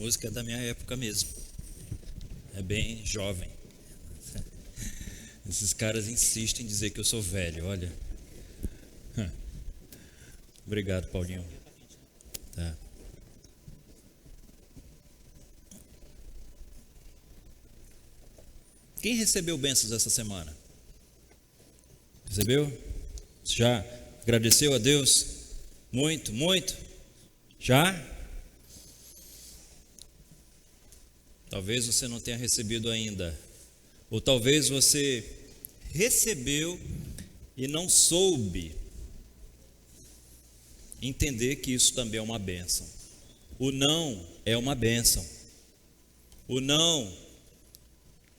música é da minha época mesmo. É bem jovem. Esses caras insistem em dizer que eu sou velho, olha. Obrigado, Paulinho. Tá. Quem recebeu bênçãos essa semana? Recebeu? Já agradeceu a Deus? Muito, muito? Já? Talvez você não tenha recebido ainda. Ou talvez você recebeu e não soube entender que isso também é uma bênção. O não é uma bênção. O não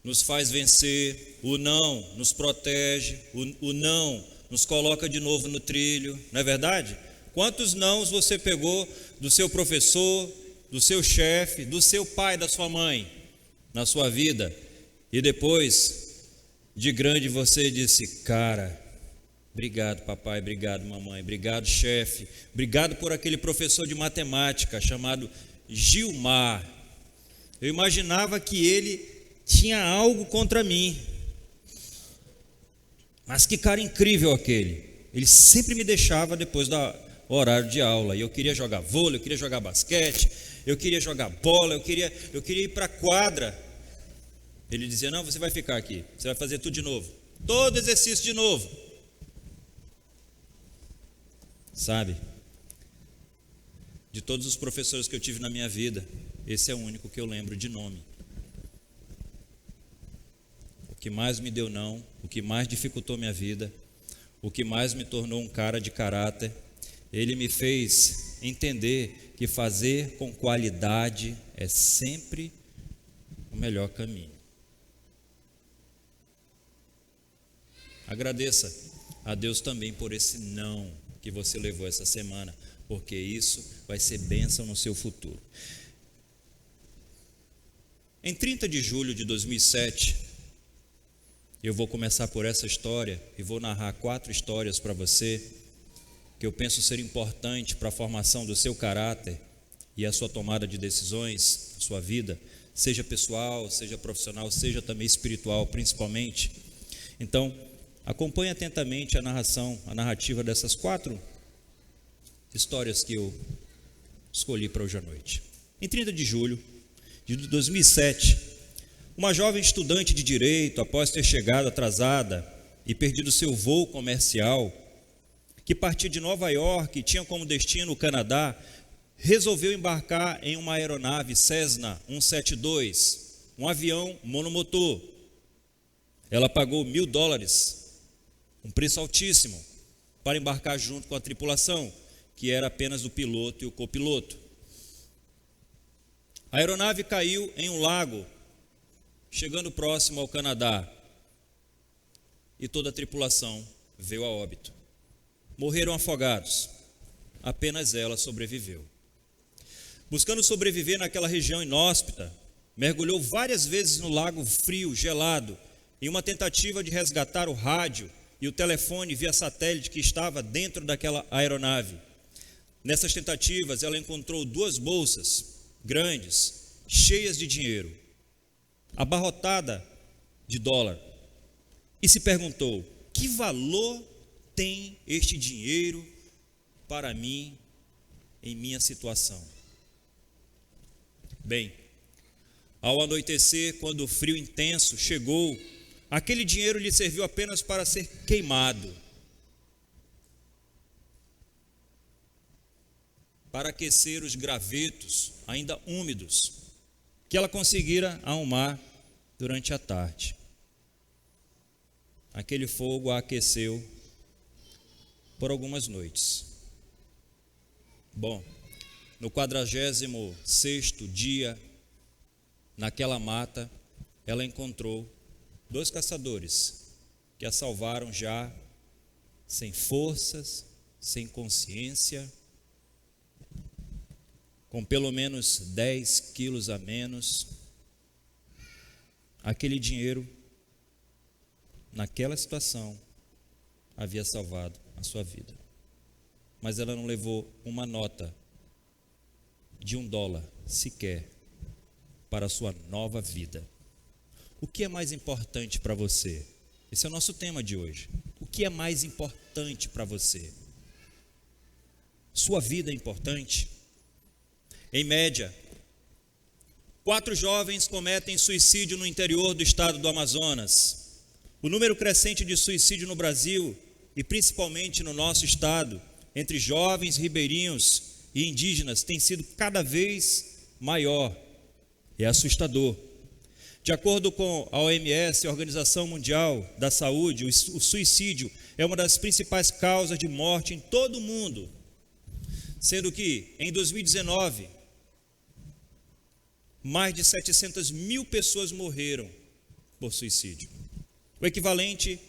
nos faz vencer, o não nos protege, o não nos coloca de novo no trilho, não é verdade? Quantos nãos você pegou do seu professor, do seu chefe, do seu pai, da sua mãe, na sua vida, e depois, de grande, você disse: cara, obrigado papai, obrigado mamãe, obrigado chefe, obrigado por aquele professor de matemática chamado Gilmar. Eu imaginava que ele tinha algo contra mim, mas que cara incrível aquele. Ele sempre me deixava depois do horário de aula, e eu queria jogar vôlei, eu queria jogar basquete, eu queria jogar bola, eu queria ir para a quadra. Ele dizia: não, você vai ficar aqui, você vai fazer tudo de novo, todo exercício de novo. Sabe, de todos os professores que eu tive na minha vida, esse é o único que eu lembro de nome. O que mais me deu não, o que mais dificultou minha vida, o que mais me tornou um cara de caráter, ele me fez entender que fazer com qualidade é sempre o melhor caminho. Agradeça a Deus também por esse não que você levou essa semana, porque isso vai ser bênção no seu futuro. Em 30 de julho de 2007, eu vou começar por essa história e vou narrar 4 histórias para você que eu penso ser importante para a formação do seu caráter e a sua tomada de decisões, a sua vida, seja pessoal, seja profissional, seja também espiritual, principalmente. Então, acompanhe atentamente a narrativa dessas 4 histórias que eu escolhi para hoje à noite. Em 30 de julho de 2007, uma jovem estudante de direito, após ter chegado atrasada e perdido seu voo comercial, que partia de Nova York e tinha como destino o Canadá, resolveu embarcar em uma aeronave Cessna 172, um avião monomotor. Ela pagou $1.000, um preço altíssimo, para embarcar junto com a tripulação, que era apenas o piloto e o copiloto. A aeronave caiu em um lago, chegando próximo ao Canadá, e toda a tripulação veio a óbito. Morreram afogados, apenas ela sobreviveu. Buscando sobreviver naquela região inóspita, mergulhou várias vezes no lago frio, gelado, em uma tentativa de resgatar o rádio e o telefone via satélite que estava dentro daquela aeronave. Nessas tentativas, ela encontrou 2 bolsas grandes, cheias de dinheiro, abarrotada de dólar, e se perguntou: que valor tem este dinheiro para mim em minha situação? Bem, ao anoitecer, quando o frio intenso chegou, aquele dinheiro lhe serviu apenas para ser queimado, para aquecer os gravetos ainda úmidos que ela conseguira arrumar durante a tarde. Aquele fogo a aqueceu por algumas noites. Bom, no 46º dia, naquela mata, ela encontrou 2 caçadores que a salvaram já sem forças, sem consciência, com pelo menos 10 quilos a menos. Aquele dinheiro, naquela situação, havia salvado a sua vida. Mas ela não levou uma nota de $1 sequer para a sua nova vida. O que é mais importante para você? Esse é o nosso tema de hoje. O que é mais importante para você? Sua vida é importante? Em média, 4 jovens cometem suicídio no interior do estado do Amazonas. O número crescente de suicídio no Brasil, e principalmente no nosso estado, entre jovens ribeirinhos e indígenas, tem sido cada vez maior. É assustador. De acordo com a OMS, a Organização Mundial da Saúde, o suicídio é uma das principais causas de morte em todo o mundo, sendo que, em 2019, mais de 700 mil pessoas morreram por suicídio, o equivalente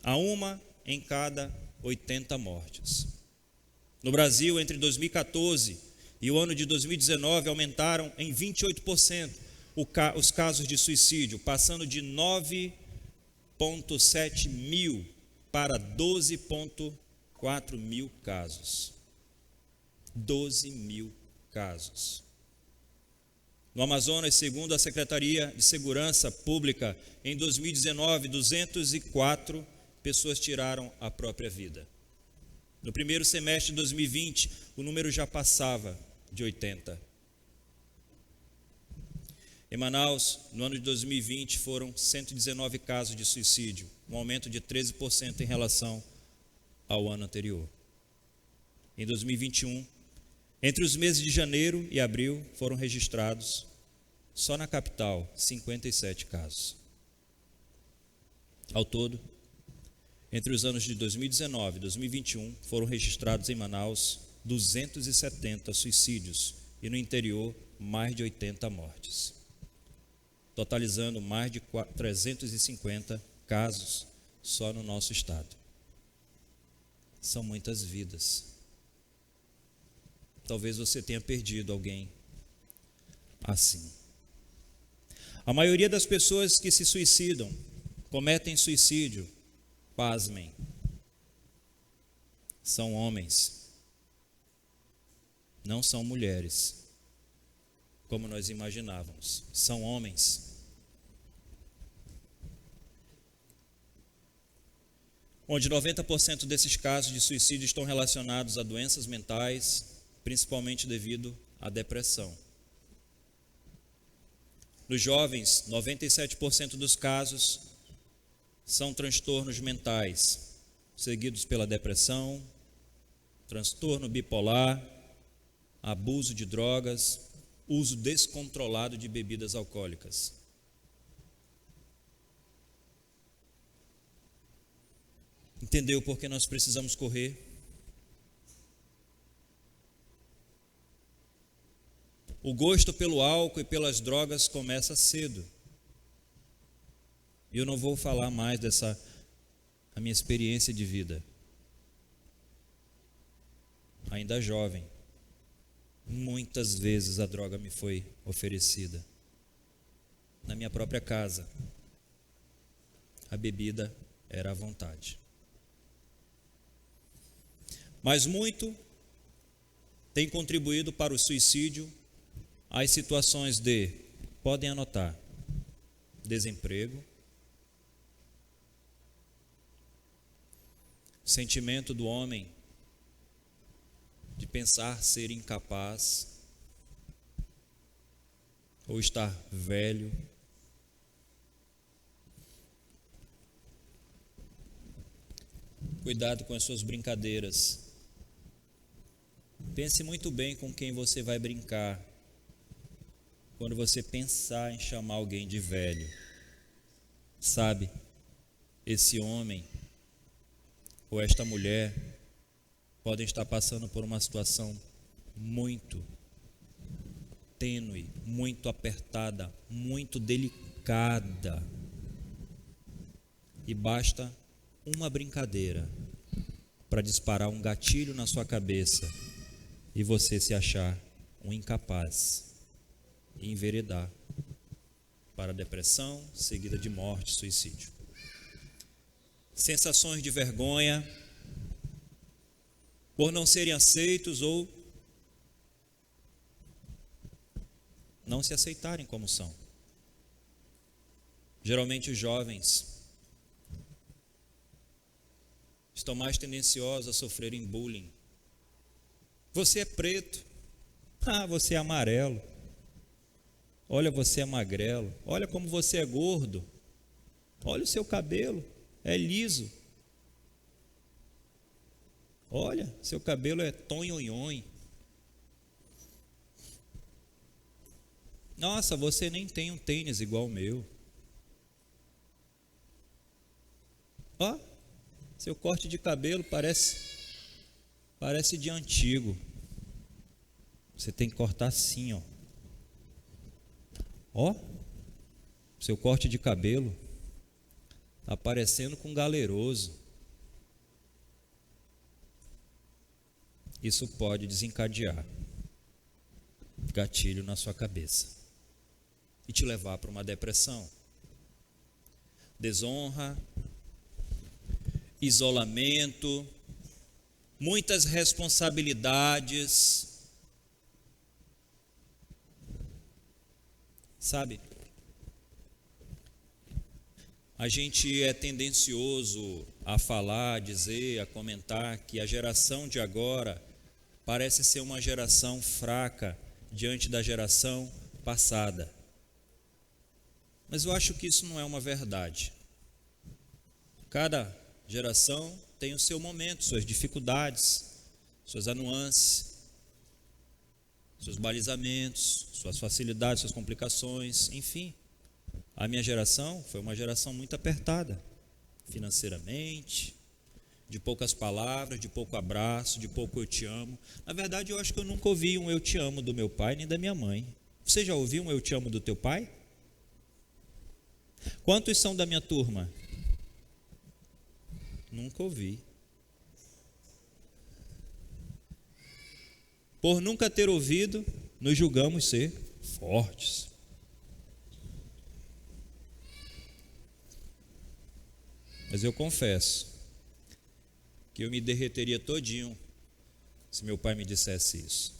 a 1 em cada 80 mortes. No Brasil, entre 2014 e o ano de 2019, aumentaram em 28% os casos de suicídio, passando de 9,7 mil para 12,4 mil casos. 12 mil casos. No Amazonas, segundo a Secretaria de Segurança Pública, em 2019, 204 pessoas tiraram a própria vida. No primeiro semestre de 2020, o número já passava de 80. Em Manaus, no ano de 2020, foram 119 casos de suicídio, um aumento de 13% em relação ao ano anterior. Em 2021, entre os meses de janeiro e abril, foram registrados, só na capital, 57 casos. Ao todo, entre os anos de 2019 e 2021, foram registrados em Manaus 270 suicídios e no interior mais de 80 mortes, totalizando mais de 350 casos só no nosso estado. São muitas vidas. Talvez você tenha perdido alguém assim. A maioria das pessoas que se suicidam, cometem suicídio, pasmem, são homens, não são mulheres, como nós imaginávamos, são homens. Onde 90% desses casos de suicídio estão relacionados a doenças mentais, principalmente devido à depressão. Nos jovens, 97% dos casos são transtornos mentais, seguidos pela depressão, transtorno bipolar, abuso de drogas, uso descontrolado de bebidas alcoólicas. Entendeu por que nós precisamos correr? O gosto pelo álcool e pelas drogas começa cedo. E eu não vou falar mais a minha experiência de vida. Ainda jovem, muitas vezes a droga me foi oferecida. Na minha própria casa, a bebida era à vontade. Mas muito tem contribuído para o suicídio as situações de, podem anotar, desemprego, sentimento do homem de pensar ser incapaz ou estar velho, cuidado com as suas brincadeiras. Pense muito bem com quem você vai brincar quando você pensar em chamar alguém de velho. Sabe, esse homem ou esta mulher podem estar passando por uma situação muito tênue, muito apertada, muito delicada. E basta uma brincadeira para disparar um gatilho na sua cabeça e você se achar um incapaz e enveredar para depressão, seguida de morte, suicídio. Sensações de vergonha por não serem aceitos ou não se aceitarem como são. Geralmente os jovens estão mais tendenciosos a sofrerem bullying. Você é preto. Você é amarelo. Olha, você é magrelo. Olha como você é gordo. Olha o seu cabelo, é liso. Olha, seu cabelo é tonhonhon. Nossa, você nem tem um tênis igual o meu. Ó, seu corte de cabelo parece de antigo. Você tem que cortar assim, ó. Ó, seu corte de cabelo está parecendo com um galeroso. Isso pode desencadear gatilho na sua cabeça e te levar para uma depressão. Desonra, isolamento, muitas responsabilidades. Sabe, a gente é tendencioso a falar, a dizer, a comentar que a geração de agora parece ser uma geração fraca diante da geração passada. Mas eu acho que isso não é uma verdade. Cada geração tem o seu momento, suas dificuldades, suas nuances, seus balizamentos, suas facilidades, suas complicações, enfim. A minha geração foi uma geração muito apertada, financeiramente, de poucas palavras, de pouco abraço, de pouco eu te amo. Na verdade, eu acho que eu nunca ouvi um eu te amo do meu pai nem da minha mãe. Você já ouviu um eu te amo do teu pai? Quantos são da minha turma? Nunca ouvi. Por nunca ter ouvido, nos julgamos ser fortes. Mas eu confesso que eu me derreteria todinho se meu pai me dissesse isso.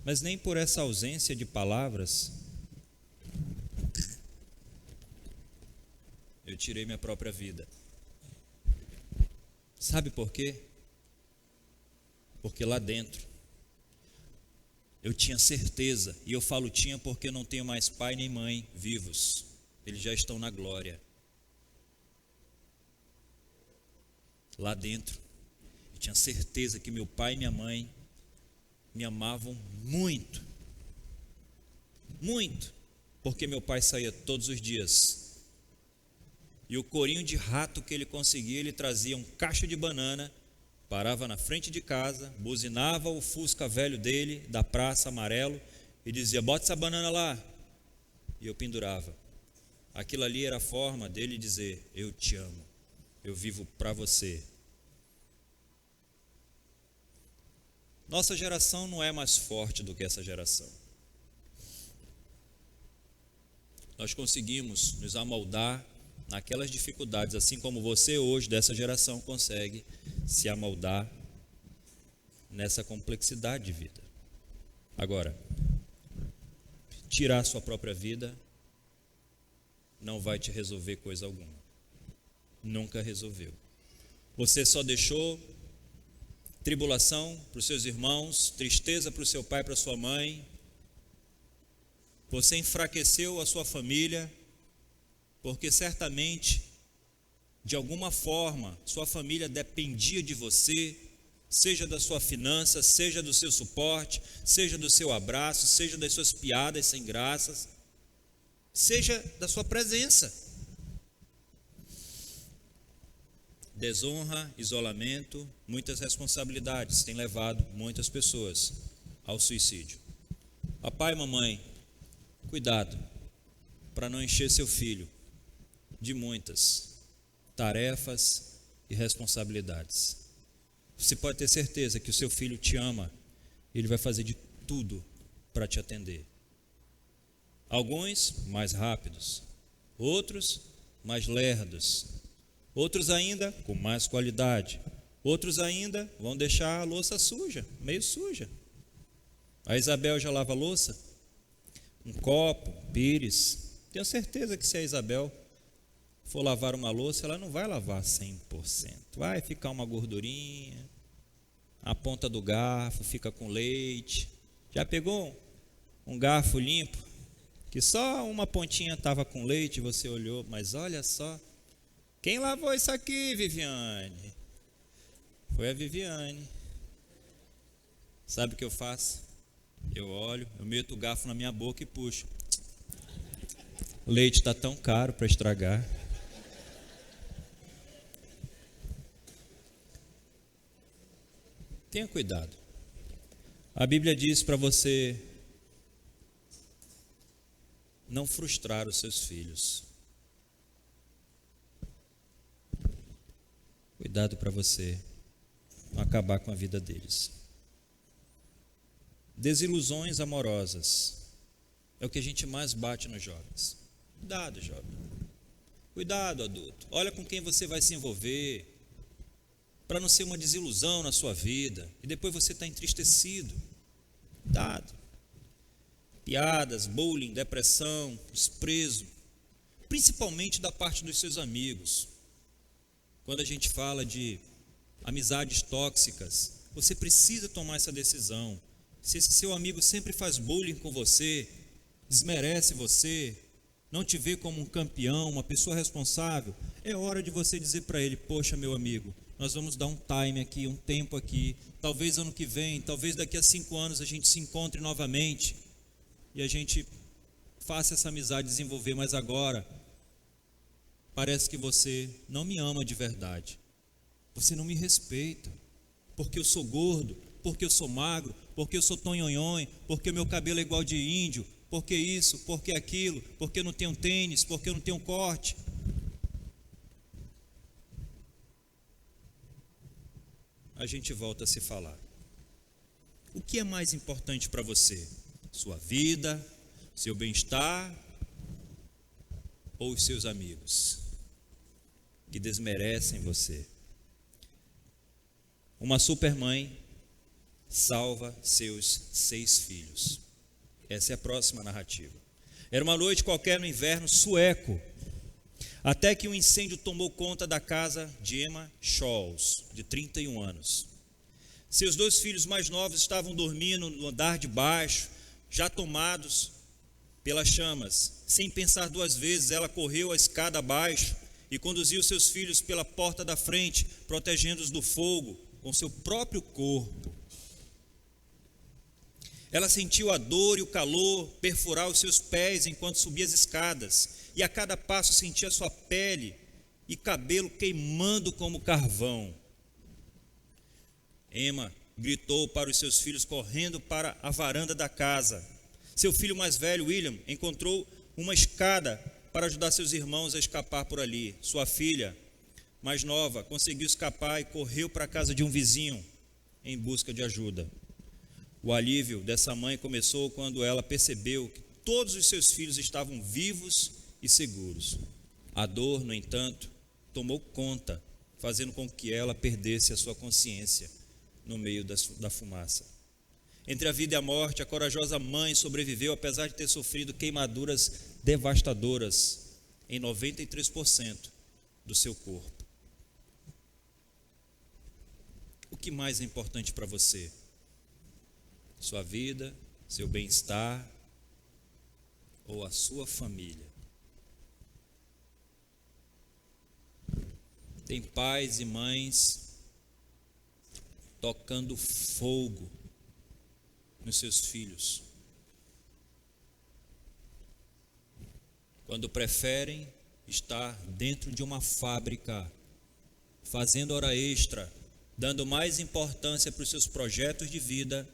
Mas nem por essa ausência de palavras eu tirei minha própria vida. Sabe por quê? Porque lá dentro eu tinha certeza, e eu falo tinha porque eu não tenho mais pai nem mãe vivos, eles já estão na glória. Lá dentro eu tinha certeza que meu pai e minha mãe me amavam muito, muito, porque meu pai saía todos os dias, e o corinho de rato que ele conseguia, ele trazia um cacho de banana, parava na frente de casa, buzinava o Fusca velho dele, da praça, amarelo, e dizia, bota essa banana lá, e eu pendurava. Aquilo ali era a forma dele dizer, eu te amo, eu vivo para você. Nossa geração não é mais forte do que essa geração. Nós conseguimos nos amoldar naquelas dificuldades, assim como você hoje dessa geração consegue se amoldar nessa complexidade de vida. Agora, tirar a sua própria vida não vai te resolver coisa alguma. Nunca resolveu. Você só deixou tribulação para os seus irmãos, tristeza para o seu pai, para a sua mãe. Você enfraqueceu a sua família, porque certamente, de alguma forma, sua família dependia de você, seja da sua finança, seja do seu suporte, seja do seu abraço, seja das suas piadas sem graças, seja da sua presença. Desonra, isolamento, muitas responsabilidades têm levado muitas pessoas ao suicídio. Papai e mamãe, cuidado para não encher seu filho de muitas tarefas e responsabilidades. Você pode ter certeza que o seu filho te ama, ele vai fazer de tudo para te atender. Alguns mais rápidos, outros mais lerdos, outros ainda com mais qualidade, outros ainda vão deixar a louça suja, meio suja. A Isabel já lava a louça? Um copo, um pires. Tenho certeza que se a Isabel for lavar uma louça, ela não vai lavar 100%. Vai ficar uma gordurinha, a ponta do garfo fica com leite. Já pegou um garfo limpo, que só uma pontinha estava com leite e você olhou, mas olha só, quem lavou isso aqui, Viviane? Foi a Viviane. Sabe o que eu faço? Eu olho, eu meto o garfo na minha boca e puxo. O leite está tão caro para estragar. Tenha cuidado. A Bíblia diz para você não frustrar os seus filhos. Cuidado para você não acabar com a vida deles. Desilusões amorosas é o que a gente mais bate nos jovens. Cuidado, jovem. Cuidado, adulto. Olha com quem você vai se envolver, para não ser uma desilusão na sua vida e depois você está entristecido. Cuidado. Piadas, bullying, depressão, desprezo, principalmente da parte dos seus amigos. Quando a gente fala de amizades tóxicas, você precisa tomar essa decisão. Se esse seu amigo sempre faz bullying com você, desmerece você, não te vê como um campeão, uma pessoa responsável, é hora de você dizer para ele: poxa, meu amigo, nós vamos dar um time aqui, um tempo aqui, talvez ano que vem, talvez daqui a 5 anos a gente se encontre novamente e a gente faça essa amizade desenvolver, mas agora parece que você não me ama de verdade, você não me respeita, porque eu sou gordo, porque eu sou magro, porque eu sou tonhonhon, porque o meu cabelo é igual de índio, porque isso, porque aquilo, porque eu não tenho tênis, porque eu não tenho corte. A gente volta a se falar. O que é mais importante para você? Sua vida, seu bem-estar ou os seus amigos que desmerecem você? Uma supermãe salva seus 6 filhos. Essa é a próxima narrativa. Era uma noite qualquer no inverno sueco, até que um incêndio tomou conta da casa de Emma Scholz, de 31 anos. Seus 2 filhos mais novos estavam dormindo no andar de baixo, já tomados pelas chamas. Sem pensar 2 vezes, ela correu a escada abaixo e conduziu seus filhos pela porta da frente, protegendo-os do fogo com seu próprio corpo. Ela sentiu a dor e o calor perfurar os seus pés enquanto subia as escadas, e a cada passo sentia sua pele e cabelo queimando como carvão. Emma gritou para os seus filhos correndo para a varanda da casa. Seu filho mais velho, William, encontrou uma escada para ajudar seus irmãos a escapar por ali. Sua filha mais nova conseguiu escapar e correu para a casa de um vizinho em busca de ajuda. O alívio dessa mãe começou quando ela percebeu que todos os seus filhos estavam vivos e seguros. A dor, no entanto, tomou conta, fazendo com que ela perdesse a sua consciência no meio da fumaça. Entre a vida e a morte, a corajosa mãe sobreviveu, apesar de ter sofrido queimaduras devastadoras em 93% do seu corpo. O que mais é importante para você? Sua vida, seu bem-estar ou a sua família? Tem pais e mães tocando fogo nos seus filhos, quando preferem estar dentro de uma fábrica, fazendo hora extra, dando mais importância para os seus projetos de vida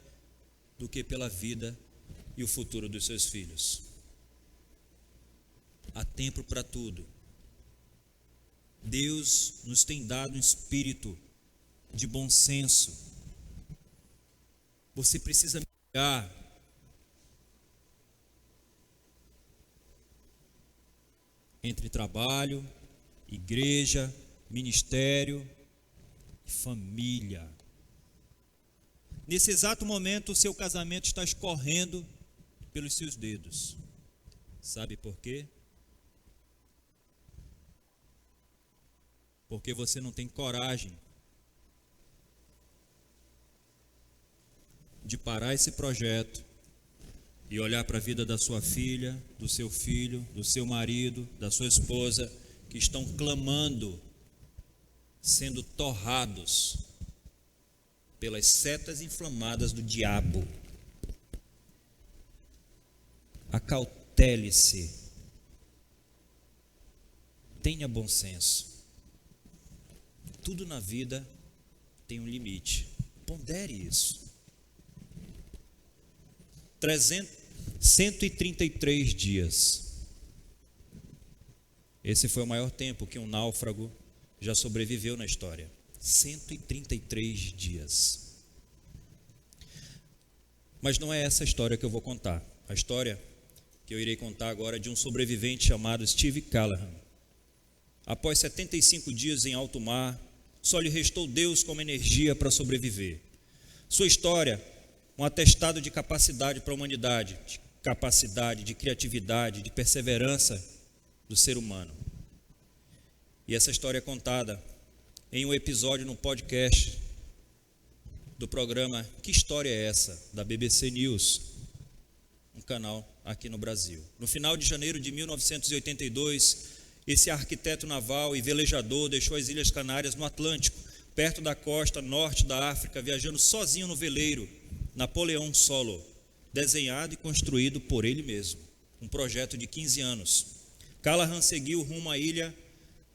do que pela vida e o futuro dos seus filhos. Há tempo para tudo. Deus nos tem dado um espírito de bom senso. Você precisa migrar entre trabalho, igreja, ministério e família. Nesse exato momento, o seu casamento está escorrendo pelos seus dedos. Sabe por quê? Porque você não tem coragem de parar esse projeto e olhar para a vida da sua filha, do seu filho, do seu marido, da sua esposa, que estão clamando, sendo torrados pelas setas inflamadas do diabo. Acautele-se. Tenha bom senso. Tudo na vida tem um limite. Pondere isso. 133 dias. Esse foi o maior tempo que um náufrago já sobreviveu na história. 133 dias. Mas não é essa a história que eu vou contar. A história que eu irei contar agora é de um sobrevivente chamado Steve Callahan. Após 75 dias em alto mar, só lhe restou Deus como energia para sobreviver. Sua história, um atestado de capacidade para a humanidade, de capacidade, de criatividade, de perseverança do ser humano. E essa história é contada em um episódio no podcast do programa Que História é Essa? Da BBC News, um canal aqui no Brasil. No final de janeiro de 1982, esse arquiteto naval e velejador deixou as Ilhas Canárias no Atlântico, perto da costa norte da África, viajando sozinho no veleiro Napoleão Solo, desenhado e construído por ele mesmo, um projeto de 15 anos. Callahan seguiu rumo à ilha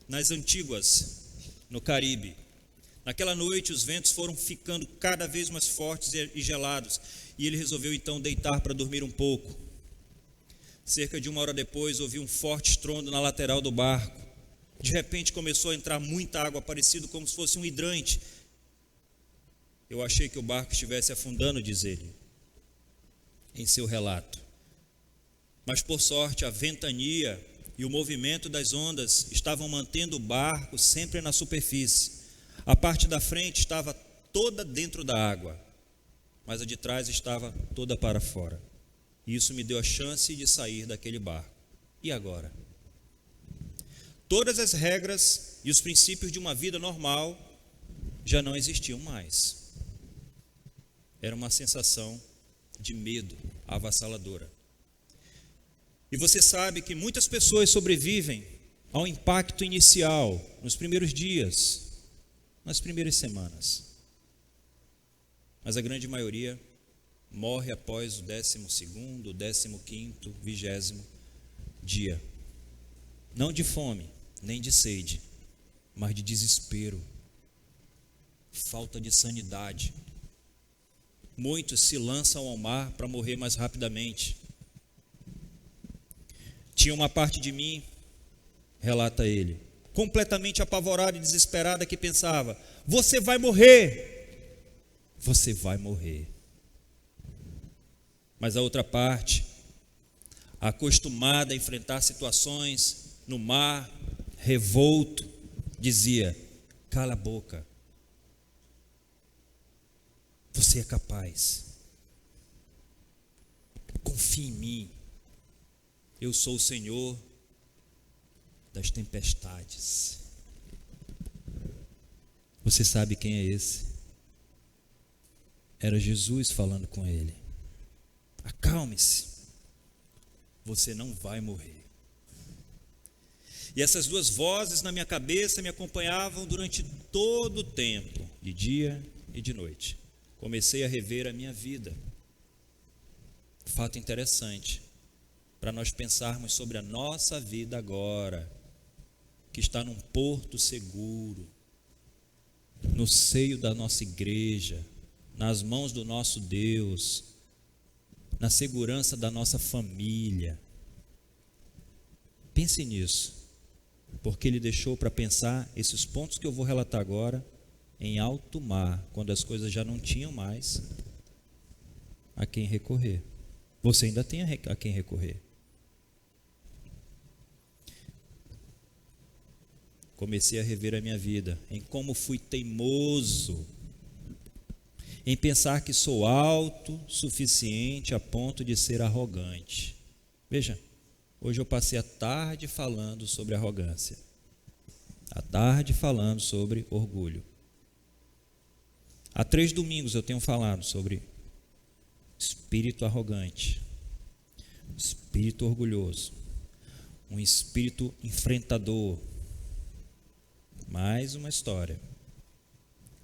nas Antíguas, no Caribe. Naquela noite, os ventos foram ficando cada vez mais fortes e gelados, e ele resolveu então deitar para dormir um pouco. Cerca de 1 hora depois, ouviu um forte estrondo na lateral do barco. De repente, começou a entrar muita água, parecido como se fosse um hidrante. Eu achei que o barco estivesse afundando, diz ele, em seu relato. Mas, por sorte, a ventania e o movimento das ondas estavam mantendo o barco sempre na superfície. A parte da frente estava toda dentro da água, mas a de trás estava toda para fora. E isso me deu a chance de sair daquele barco. E agora? Todas as regras e os princípios de uma vida normal já não existiam mais. Era uma sensação de medo avassaladora. E você sabe que muitas pessoas sobrevivem ao impacto inicial, nos primeiros dias, nas primeiras semanas. Mas a grande maioria morre após o 12º, 15º, 20º dia. Não de fome, nem de sede, mas de desespero, falta de sanidade. Muitos se lançam ao mar para morrer mais rapidamente. Tinha uma parte de mim, relata ele, completamente apavorada e desesperada, que pensava: você vai morrer, você vai morrer. Mas a outra parte, acostumada a enfrentar situações no mar, revolto, dizia: cala a boca, você é capaz, confie em mim, eu sou o Senhor das tempestades. Você sabe quem é esse? Era Jesus falando com ele. Acalme-se, você não vai morrer. E essas duas vozes na minha cabeça me acompanhavam durante todo o tempo, de dia e de noite. Comecei a rever a minha vida. Fato interessante, para nós pensarmos sobre a nossa vida agora, que está num porto seguro, no seio da nossa igreja, nas mãos do nosso Deus, na segurança da nossa família. Pense nisso, porque Ele deixou para pensar esses pontos que eu vou relatar agora em alto mar, quando as coisas já não tinham mais a quem recorrer. Você ainda tem a quem recorrer. Comecei a rever a minha vida, em como fui teimoso, em pensar que sou autossuficiente a ponto de ser arrogante. Veja, hoje eu passei a tarde falando sobre arrogância, a tarde falando sobre orgulho. Há 3 domingos eu tenho falado sobre espírito arrogante, espírito orgulhoso, um espírito enfrentador. Mais uma história.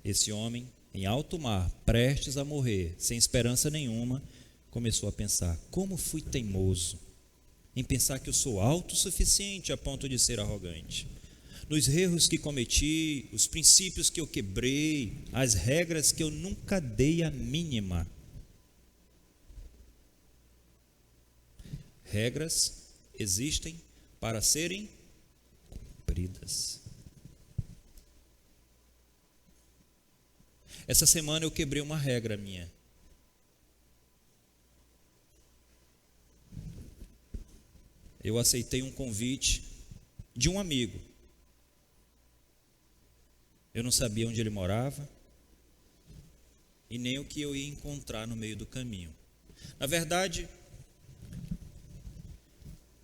Esse homem, em alto mar, prestes a morrer, sem esperança nenhuma, começou a pensar: como fui teimoso em pensar que eu sou autossuficiente a ponto de ser arrogante. Nos erros que cometi, os princípios que eu quebrei, as regras que eu nunca dei a mínima. Regras existem para serem cumpridas. Essa semana eu quebrei uma regra minha. Eu aceitei um convite de um amigo. Eu não sabia onde ele morava e nem o que eu ia encontrar no meio do caminho. Na verdade,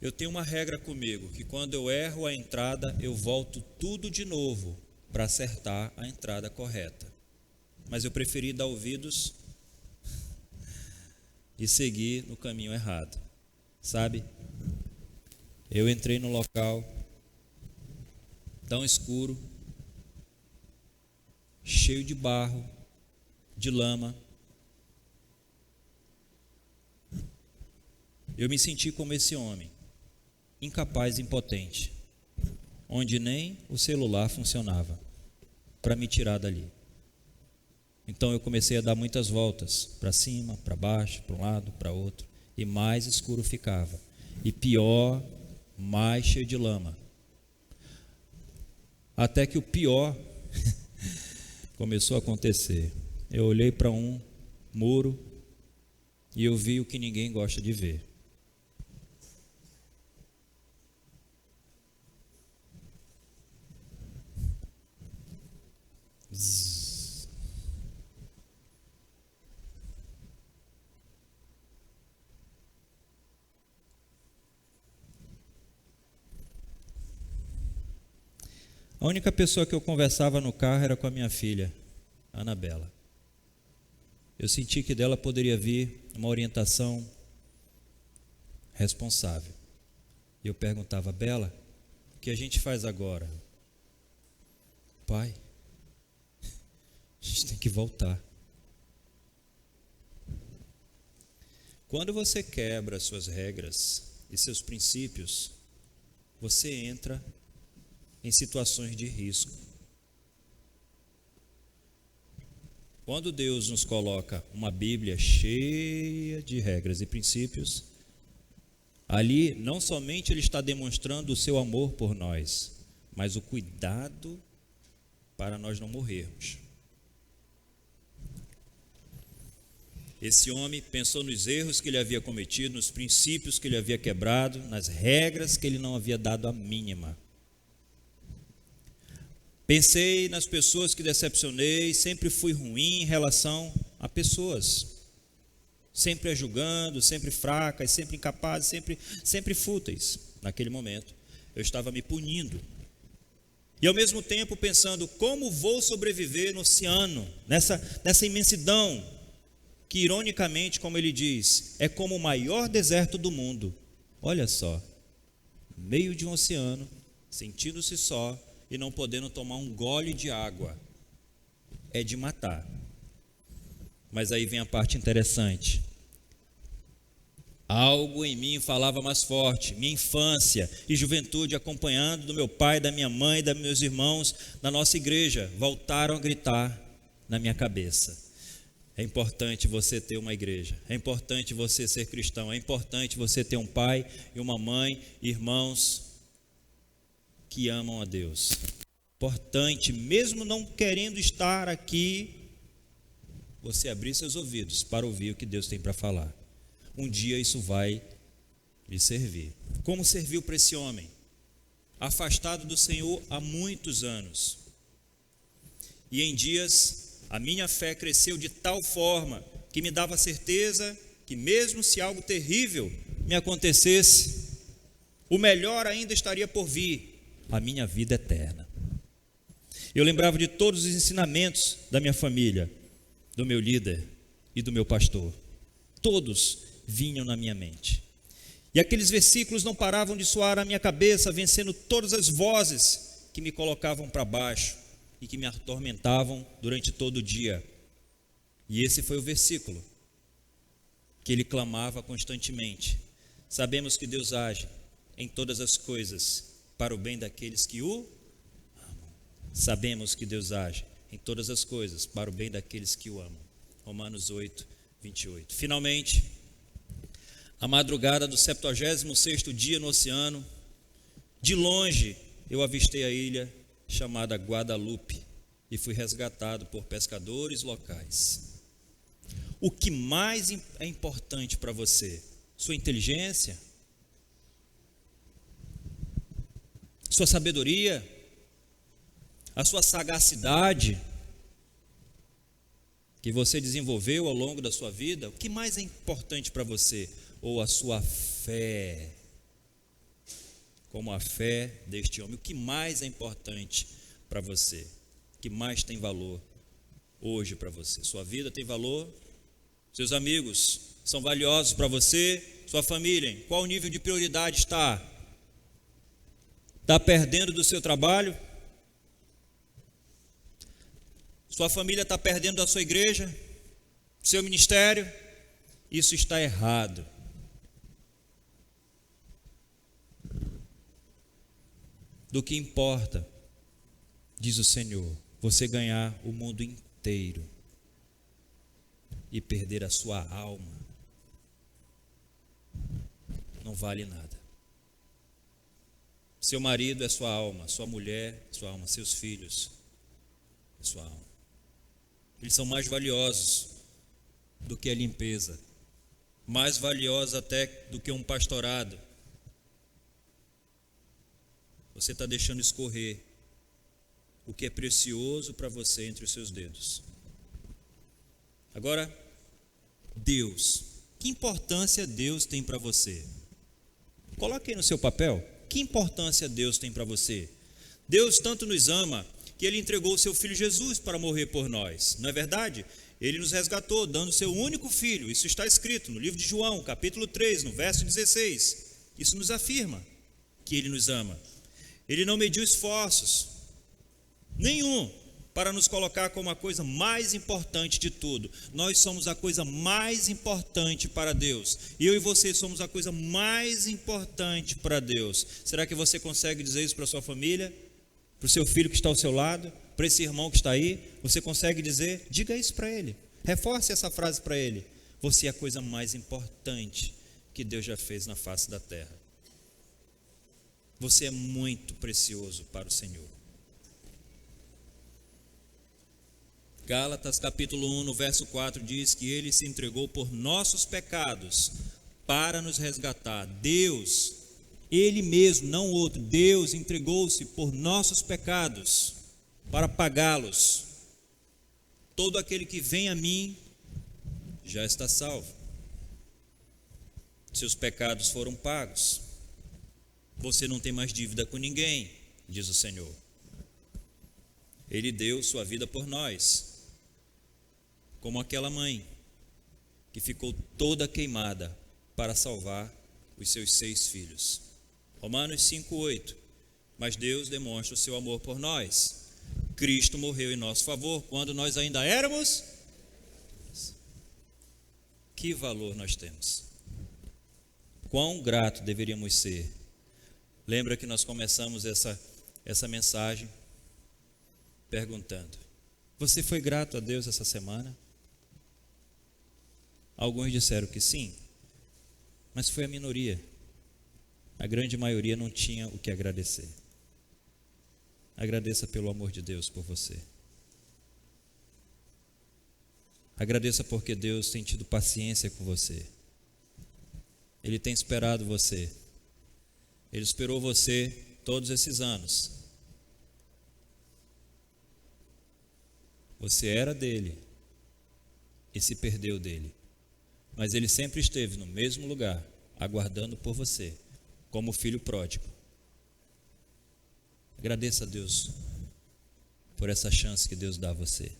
eu tenho uma regra comigo, que quando eu erro a entrada, eu volto tudo de novo para acertar a entrada correta. Mas eu preferi dar ouvidos e seguir no caminho errado. Sabe? Eu entrei no local tão escuro, cheio de barro, de lama. Eu me senti como esse homem, incapaz e impotente, onde nem o celular funcionava para me tirar dali. Então eu comecei a dar muitas voltas, para cima, para baixo, para um lado, para outro, e mais escuro ficava. E pior, mais cheio de lama. Até que o pior começou a acontecer. Eu olhei para um muro e eu vi o que ninguém gosta de ver. A única pessoa que eu conversava no carro era com a minha filha, Anabela. Eu senti que dela poderia vir uma orientação responsável. E eu perguntava: Bela, o que a gente faz agora? Pai, a gente tem que voltar. Quando você quebra suas regras e seus princípios, você entra em situações de risco. Quando Deus nos coloca uma Bíblia cheia de regras e princípios, ali não somente Ele está demonstrando o seu amor por nós, mas o cuidado para nós não morrermos. Esse homem pensou nos erros que ele havia cometido, nos princípios que ele havia quebrado, nas regras que ele não havia dado a mínima. Pensei nas pessoas que decepcionei, sempre fui ruim em relação a pessoas, sempre as julgando, sempre fracas, sempre incapazes, sempre fúteis. Naquele momento, eu estava me punindo. E ao mesmo tempo pensando: como vou sobreviver no oceano, nessa imensidão, que ironicamente, como ele diz, é como o maior deserto do mundo. Olha só, no meio de um oceano, sentindo-se só, e não podendo tomar um gole de água, é de matar. Mas aí vem a parte interessante. Algo em mim falava mais forte, minha infância e juventude acompanhando do meu pai, da minha mãe, dos meus irmãos, da nossa igreja, voltaram a gritar na minha cabeça: é importante você ter uma igreja, é importante você ser cristão, é importante você ter um pai e uma mãe, irmãos que amam a Deus. Importante, mesmo não querendo estar aqui, você abrir seus ouvidos para ouvir o que Deus tem para falar. Um dia isso vai lhe servir. Como serviu para esse homem? Afastado do Senhor há muitos anos. E em dias A minha fé cresceu de tal forma que me dava certeza que mesmo se algo terrível me acontecesse, o melhor ainda estaria por vir, a minha vida eterna. Eu lembrava de todos os ensinamentos da minha família, do meu líder e do meu pastor. Todos vinham na minha mente. E aqueles versículos não paravam de soar na minha cabeça, vencendo todas as vozes que me colocavam para baixo e que me atormentavam durante todo o dia. E esse foi o versículo que ele clamava constantemente. Sabemos que Deus age em todas as coisas para o bem daqueles que o amam. Sabemos que Deus age em todas as coisas para o bem daqueles que o amam. Romanos 8, 28. Finalmente, a madrugada do 76º dia no oceano, de longe eu avistei a ilha chamada Guadalupe e fui resgatado por pescadores locais. O que mais é importante para você? Sua inteligência? Sua sabedoria? A sua sagacidade que você desenvolveu ao longo da sua vida? O que mais é importante para você? Ou a sua fé? Como a fé deste homem. O que mais é importante para você? O que mais tem valor hoje para você? Sua vida tem valor? Seus amigos são valiosos para você? Sua família, em qual nível de prioridade está? Está perdendo do seu trabalho? Sua família está perdendo da sua igreja? Seu ministério? Isso está errado. Do que importa, diz o Senhor, você ganhar o mundo inteiro e perder a sua alma, não vale nada. Seu marido é sua alma, sua mulher é sua alma, seus filhos é sua alma. Eles são mais valiosos do que a limpeza, mais valiosos até do que um pastorado. Você está deixando escorrer o que é precioso para você entre os seus dedos. Agora, Deus. Que importância Deus tem para você? Coloque aí no seu papel. Que importância Deus tem para você? Deus tanto nos ama que Ele entregou o seu Filho Jesus para morrer por nós. Não é verdade? Ele nos resgatou, dando o seu único Filho. Isso está escrito no livro de João, capítulo 3, no verso 16. Isso nos afirma que Ele nos ama. Ele não mediu esforços nenhum para nos colocar como a coisa mais importante de tudo. Nós somos a coisa mais importante para Deus. Eu e você somos a coisa mais importante para Deus. Será que você consegue dizer isso para a sua família? Para o seu filho que está ao seu lado? Para esse irmão que está aí? Você consegue dizer? Diga isso para ele. Reforce essa frase para ele. Você é a coisa mais importante que Deus já fez na face da terra. Você é muito precioso para o Senhor. Gálatas capítulo 1, no verso 4 diz que Ele se entregou por nossos pecados para nos resgatar. Deus, Ele mesmo, não outro, Deus entregou-se por nossos pecados para pagá-los. Todo aquele que vem a mim já está salvo. Seus pecados foram pagos. Você não tem mais dívida com ninguém, diz o Senhor. Ele deu sua vida por nós, como aquela mãe que ficou toda queimada para salvar os seus 6 filhos. Romanos 5:8. Mas Deus demonstra o seu amor por nós. Cristo morreu em nosso favor quando nós ainda éramos. Que valor nós temos? Quão grato deveríamos ser? Lembra que nós começamos essa mensagem perguntando: você foi grato a Deus essa semana? Alguns disseram que sim, mas foi a minoria. A grande maioria não tinha o que agradecer. Agradeça pelo amor de Deus por você. Agradeça porque Deus tem tido paciência com você. Ele tem esperado você. Ele esperou você todos esses anos. Você era dele e se perdeu dele. Mas ele sempre esteve no mesmo lugar, aguardando por você, como filho pródigo. Agradeça a Deus por essa chance que Deus dá a você.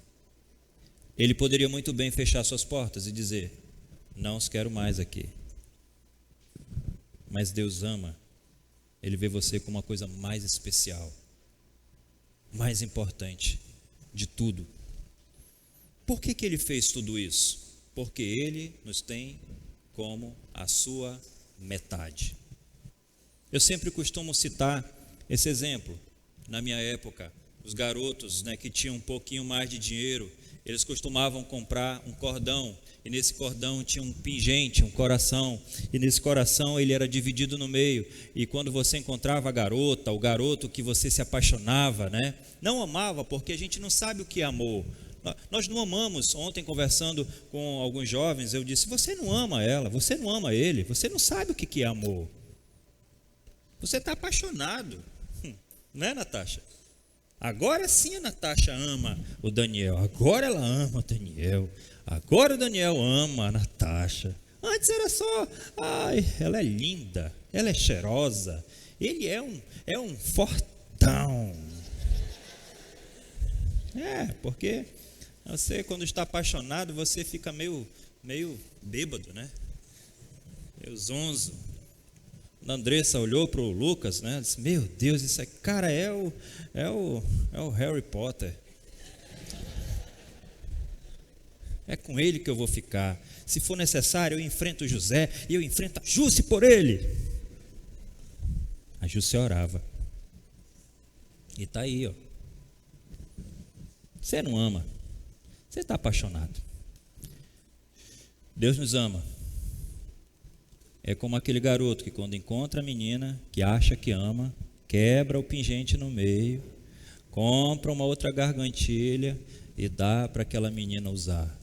Ele poderia muito bem fechar suas portas e dizer: não os quero mais aqui. Mas Deus ama. Ele vê você como uma coisa mais especial, mais importante de tudo. Por que Ele fez tudo isso? Porque Ele nos tem como a sua metade. Eu sempre costumo citar esse exemplo. Na minha época, os garotos, que tinham um pouquinho mais de dinheiro, eles costumavam comprar um cordão, e nesse cordão tinha um pingente, um coração, e nesse coração ele era dividido no meio, e quando você encontrava a garota, o garoto que você se apaixonava, não amava, porque a gente não sabe o que é amor. Nós não amamos. Ontem, conversando com alguns jovens, eu disse: você não ama ela, você não ama ele, você não sabe o que é amor. Você está apaixonado, não é, Natasha? Agora sim a Natasha ama o Daniel, agora ela ama o Daniel, agora o Daniel ama a Natasha. Antes era só: ai, ela é linda, ela é cheirosa, ele é um fortão. Porque você, quando está apaixonado, você fica meio bêbado, meio zonzo. A Andressa olhou para o Lucas, disse: meu Deus, esse cara é o Harry Potter. É com ele que eu vou ficar. Se for necessário, eu enfrento o José e eu enfrento a Jússi por ele. A Jússi orava. E está aí, ó. Você não ama, você está apaixonado. Deus nos ama. É como aquele garoto que, quando encontra a menina que acha que ama, quebra o pingente no meio, compra uma outra gargantilha e dá para aquela menina usar.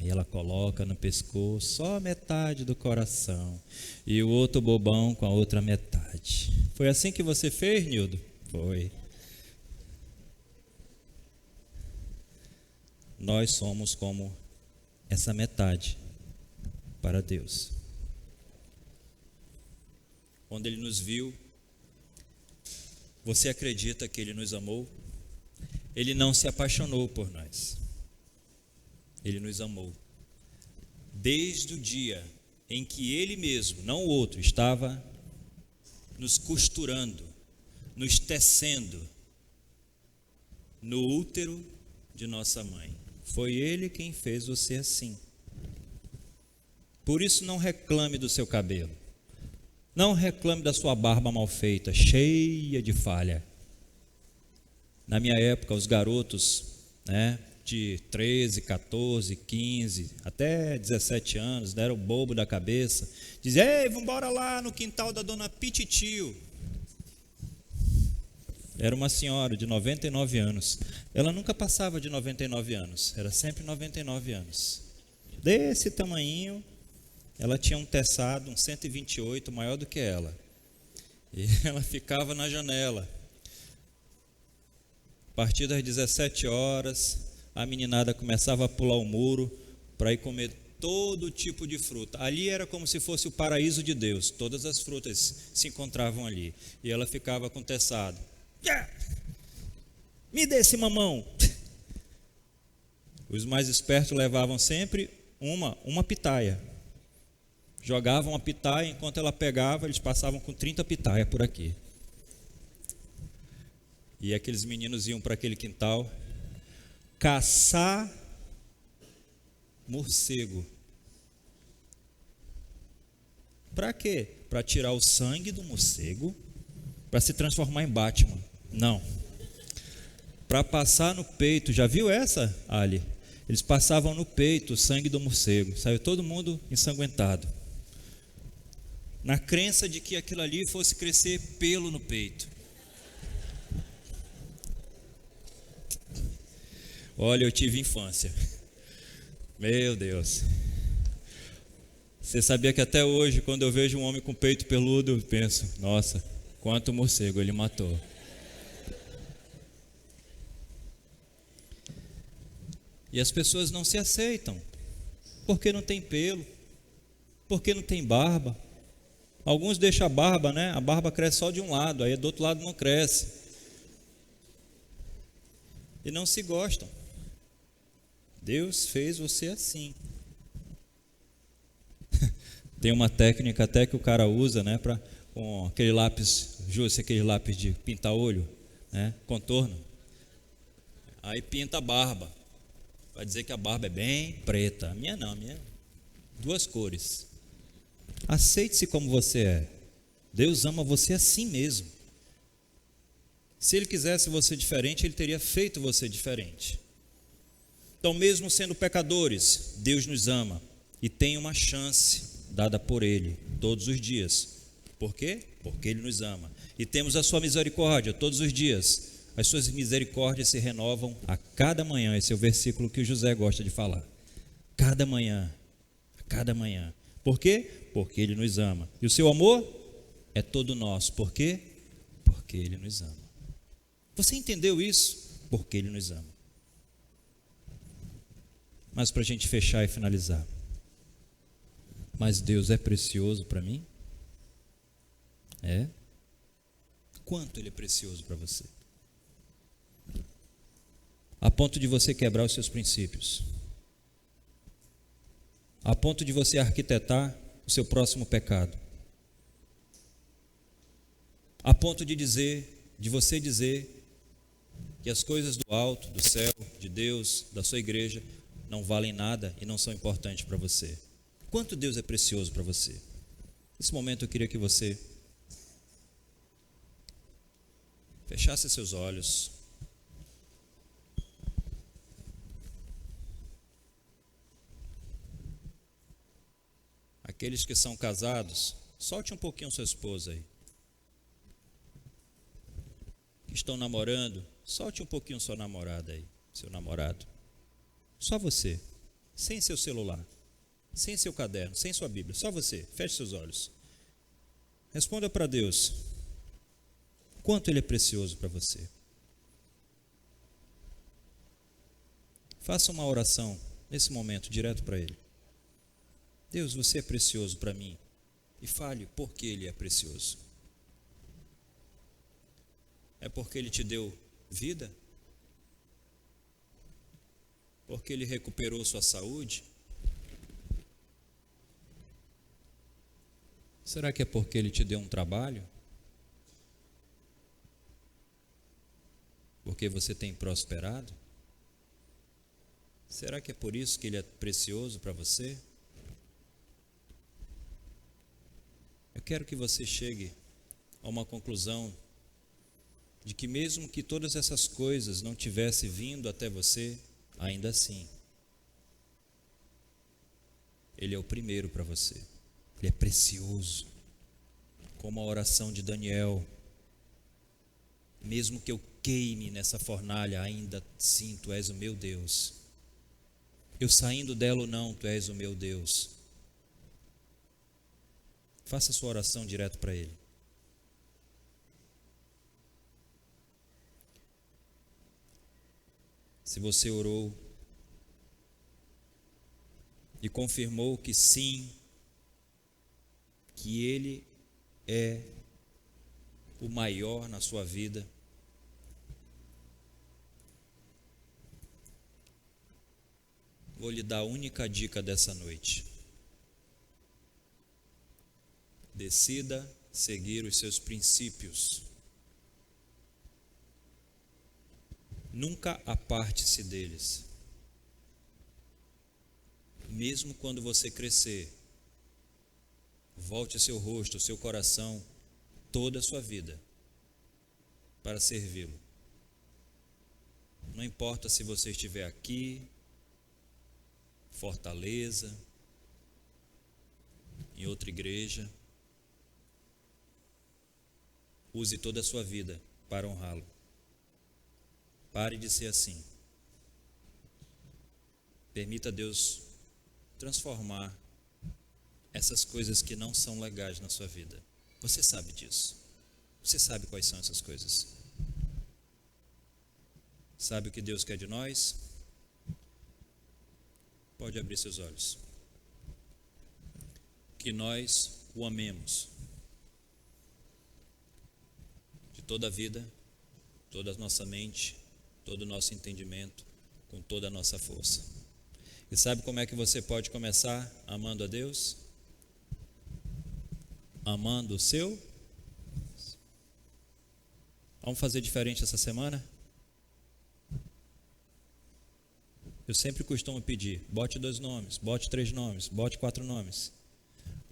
E ela coloca no pescoço só a metade do coração e o outro bobão com a outra metade. Foi assim que você fez, Nildo? Foi. Nós somos como essa metade para Deus. Quando Ele nos viu, você acredita que Ele nos amou? Ele não se apaixonou por nós. Ele nos amou. Desde o dia em que Ele mesmo, não o outro, estava nos costurando, nos tecendo no útero de nossa mãe. Foi Ele quem fez você assim. Por isso, não reclame do seu cabelo. Não reclame da sua barba mal feita, cheia de falha. Na minha época, os garotos, de 13, 14, 15, até 17 anos, eram bobo da cabeça. Diziam: ei, vamos embora lá no quintal da dona Pititio. Era uma senhora de 99 anos. Ela nunca passava de 99 anos, era sempre 99 anos. Desse tamanhinho. Ela tinha um teçado, um 128, maior do que ela. E ela ficava na janela. A partir das 17 horas, a meninada começava a pular o muro para ir comer todo tipo de fruta. Ali era como se fosse o paraíso de Deus. Todas as frutas se encontravam ali. E ela ficava com o teçado. Me dê esse mamão. Os mais espertos levavam sempre uma pitaia. Jogavam a pitaia, enquanto ela pegava, eles passavam com 30 pitaias por aqui. E aqueles meninos iam para aquele quintal caçar morcego. Para quê? Para tirar o sangue do morcego, para se transformar em Batman. Não. Para passar no peito. Já viu essa, Ali? Eles passavam no peito o sangue do morcego. Saiu todo mundo ensanguentado. Na crença de que aquilo ali fosse crescer pelo no peito. Olha, eu tive infância. Meu Deus. Você sabia que até hoje, quando eu vejo um homem com peito peludo, eu penso: nossa, quanto morcego ele matou. E as pessoas não se aceitam, porque não tem pelo, porque não tem barba. Alguns deixam a barba, né? A barba cresce só de um lado, aí do outro lado não cresce. E não se gostam. Deus fez você assim. Tem uma técnica até que o cara usa, né, com aquele lápis, aquele lápis de pintar olho, né, contorno. Aí pinta a barba. Vai dizer que a barba é bem preta. A minha não, a minha é duas cores. Aceite-se como você é. Deus ama você assim mesmo. Se Ele quisesse você diferente, Ele teria feito você diferente. Então, mesmo sendo pecadores, Deus nos ama e tem uma chance dada por Ele todos os dias. Por quê? Porque Ele nos ama. E temos a sua misericórdia todos os dias. As suas misericórdias se renovam a cada manhã. Esse é o versículo que o José gosta de falar. Cada manhã. Cada manhã. Por quê? Porque Ele nos ama. E o seu amor é todo nosso. Por quê? Porque Ele nos ama. Você entendeu isso? Porque Ele nos ama. Mas para a gente fechar e finalizar. Mas Deus é precioso para mim? É? Quanto Ele é precioso para você? A ponto de você quebrar os seus princípios. A ponto de você arquitetar o seu próximo pecado. A ponto de você dizer que as coisas do alto, do céu, de Deus, da sua igreja, não valem nada e não são importantes para você. Quanto Deus é precioso para você? Nesse momento eu queria que você fechasse seus olhos. Aqueles que são casados, solte um pouquinho sua esposa aí. Que estão namorando, solte um pouquinho sua namorada aí, seu namorado. Só você, sem seu celular, sem seu caderno, sem sua Bíblia, só você. Feche seus olhos. Responda para Deus. Quanto Ele é precioso para você? Faça uma oração nesse momento, direto para Ele. Deus, você é precioso para mim. E fale por que Ele é precioso. É porque Ele te deu vida? Porque Ele recuperou sua saúde? Será que é porque Ele te deu um trabalho? Porque você tem prosperado? Será que é por isso que Ele é precioso para você? Eu quero que você chegue a uma conclusão de que mesmo que todas essas coisas não tivessem vindo até você, ainda assim, Ele é o primeiro para você. Ele é precioso. Como a oração de Daniel. Mesmo que eu queime nessa fornalha, ainda sim, Tu és o meu Deus. Eu saindo dela ou não, Tu és o meu Deus. Faça a sua oração direto para Ele. Se você orou e confirmou que sim, que Ele é o maior na sua vida, vou lhe dar a única dica dessa noite. Decida seguir os seus princípios. Nunca aparte-se deles. Mesmo quando você crescer, volte seu rosto, seu coração, toda a sua vida para servi-lo. Não importa se você estiver aqui, Fortaleza, em outra igreja, use toda a sua vida para honrá-lo. Pare de ser assim. Permita Deus transformar essas coisas que não são legais na sua vida. Você sabe disso. Você sabe quais são essas coisas. Sabe o que Deus quer de nós? Pode abrir seus olhos. Que nós o amemos de toda a vida, toda a nossa mente, todo o nosso entendimento, com toda a nossa força. E sabe como é que você pode começar amando a Deus? Amando o seu. Vamos fazer diferente essa semana? Eu sempre costumo pedir, bote 2 nomes, bote 3 nomes, bote 4 nomes.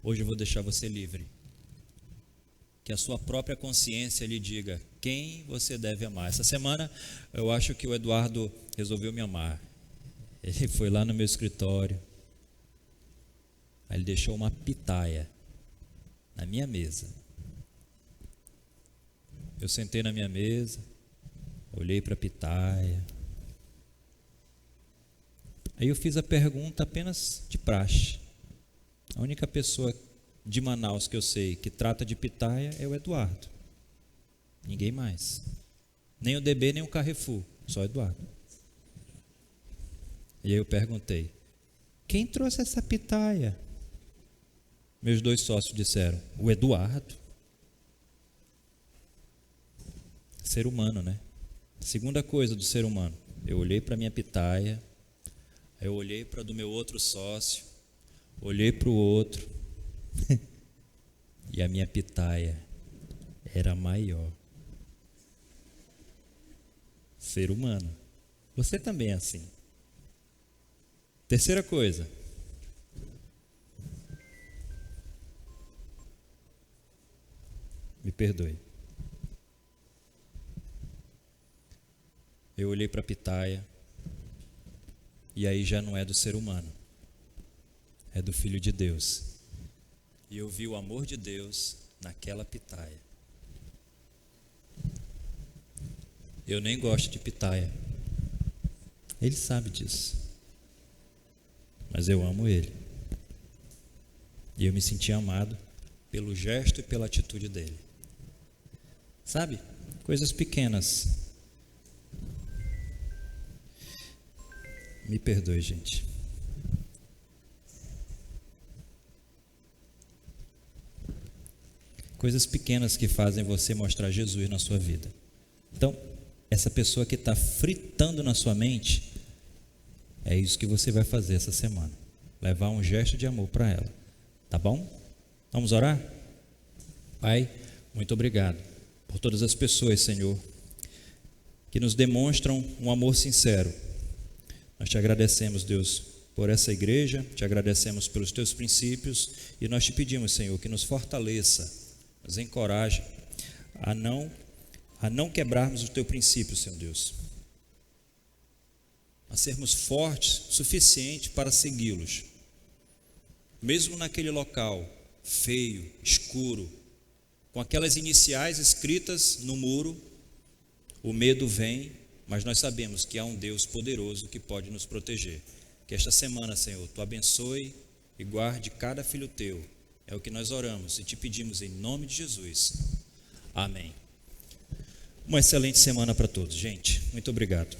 Hoje eu vou deixar você livre. Que a sua própria consciência lhe diga quem você deve amar. Essa semana eu acho que o Eduardo resolveu me amar. Ele foi lá no meu escritório, aí ele deixou uma pitaia na minha mesa. Eu sentei na minha mesa, olhei para a pitaia. Aí eu fiz a pergunta apenas de praxe. A única pessoa de Manaus que eu sei que trata de pitaia é o Eduardo. Ninguém mais. Nem o DB, nem o Carrefour, só o Eduardo. E aí eu perguntei, quem trouxe essa pitaia? Meus 2 sócios disseram, o Eduardo. Ser humano, né? Segunda coisa do ser humano, eu olhei para a minha pitaia, eu olhei para do meu outro sócio, olhei para o outro, e a minha pitaia era maior. Ser humano. Você também é assim. Terceira coisa. Me perdoe. Eu olhei para a pitaia, e aí já não é do ser humano, é do Filho de Deus. E eu vi o amor de Deus naquela pitaia. Eu nem gosto de pitaia. Ele sabe disso. Mas eu amo ele. E eu me senti amado pelo gesto e pela atitude dele. Sabe? Coisas pequenas. Me perdoe, gente. Coisas pequenas que fazem você mostrar Jesus na sua vida. Então, essa pessoa que está fritando na sua mente, é isso que você vai fazer essa semana. Levar um gesto de amor para ela. Tá bom? Vamos orar? Pai, muito obrigado por todas as pessoas, Senhor, que nos demonstram um amor sincero. Nós te agradecemos, Deus, por essa igreja, te agradecemos pelos teus princípios e nós te pedimos, Senhor, que nos fortaleça, nos encoraje a não quebrarmos o teu princípio, Senhor Deus, a sermos fortes o suficiente para segui-los, mesmo naquele local feio, escuro, com aquelas iniciais escritas no muro. O medo vem, mas nós sabemos que há um Deus poderoso que pode nos proteger. Que esta semana, Senhor, tu abençoe e guarde cada filho teu. É o que nós oramos e te pedimos em nome de Jesus. Amém. Uma excelente semana para todos, gente. Muito obrigado.